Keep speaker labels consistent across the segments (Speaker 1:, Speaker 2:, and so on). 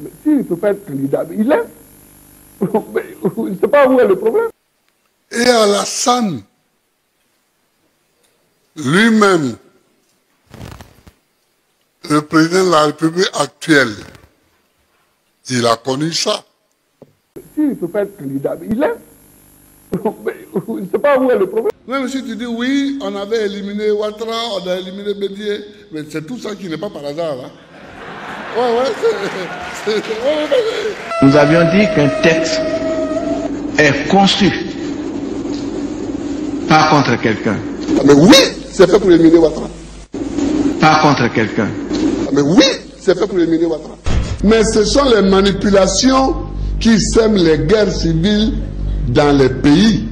Speaker 1: Mais s'il ne peut pas être candidat, il est. Je ne sais pas où est le problème.
Speaker 2: Et Alassane, lui-même, le président de la République actuelle, il a connu ça.
Speaker 1: S'il ne peut pas être candidat, il est. Je ne sais pas où est le problème.
Speaker 2: Même si tu dis oui, on avait éliminé Ouattara, on a éliminé Bédié, mais c'est tout ça qui n'est pas par hasard. Hein?
Speaker 3: Nous avions dit qu'un texte est conçu pas contre quelqu'un.
Speaker 2: Mais oui, c'est fait pour éliminer Ouattara.
Speaker 3: Pas contre quelqu'un.
Speaker 2: Mais oui, c'est fait pour éliminer Ouattara. Mais ce sont les manipulations qui sèment les guerres civiles dans les pays.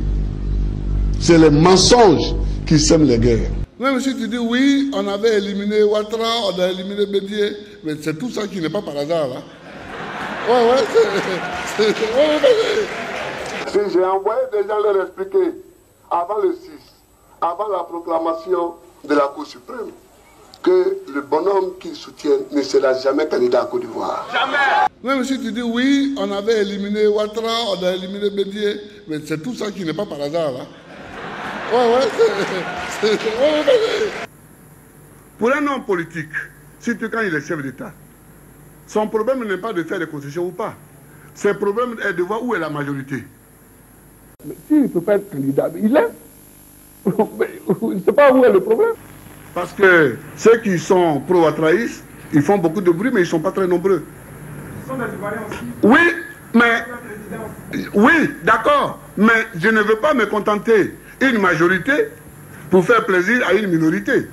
Speaker 2: C'est les mensonges qui sèment les guerres. Même si tu dis oui, on avait éliminé Ouattara, on a éliminé Bédié, mais c'est tout ça qui n'est pas par hasard. Hein? J'ai envoyé des gens leur expliquer avant le 6, avant la proclamation de la Cour suprême, que le bonhomme qu'ils soutiennent ne sera jamais candidat à Côte d'Ivoire. Jamais! Même si tu dis oui, on avait éliminé Ouattara, on a éliminé Bédié, mais c'est tout ça qui n'est pas par hasard. Hein? Pour un homme politique, surtout quand il est chef d'État, son problème n'est pas de faire des concessions ou pas. Son problème est de voir où est la majorité.
Speaker 1: Mais s'il ne peut pas être candidat, il est. Je ne sais pas où est le problème.
Speaker 2: Parce que ceux qui sont pro-Ouattaraïstes, ils font beaucoup de bruit, mais ils ne sont pas très nombreux.
Speaker 4: Ils sont des Ivoiriens aussi.
Speaker 2: Oui, mais... Oui, d'accord. Mais je ne veux pas me contenter une majorité pour faire plaisir à une minorité.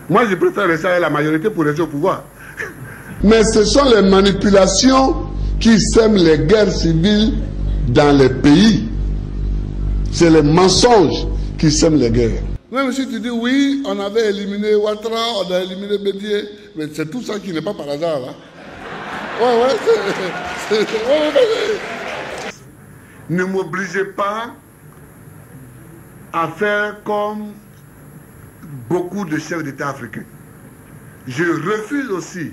Speaker 2: Moi, je préfère rester à la majorité pour rester au pouvoir. Mais ce sont les manipulations qui sèment les guerres civiles dans les pays. C'est les mensonges qui sèment les guerres. Même si tu dis oui, on avait éliminé Ouattara, on a éliminé Bédié, mais c'est tout ça qui n'est pas par hasard. Hein? Ne m'obligez pas à faire comme beaucoup de chefs d'État africains. Je refuse aussi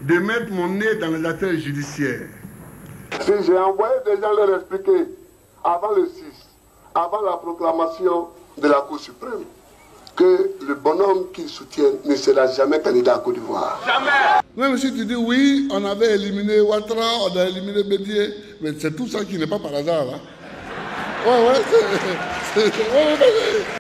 Speaker 2: de mettre mon nez dans les affaires judiciaires. J'ai envoyé des gens leur expliquer avant le 6, avant la proclamation de la Cour suprême, que le bonhomme qu'ils soutiennent ne sera jamais candidat à Côte d'Ivoire. Jamais! Même si tu dis oui, on avait éliminé Ouattara, on a éliminé Bédié, mais c'est tout ça qui n'est pas par hasard. Hein?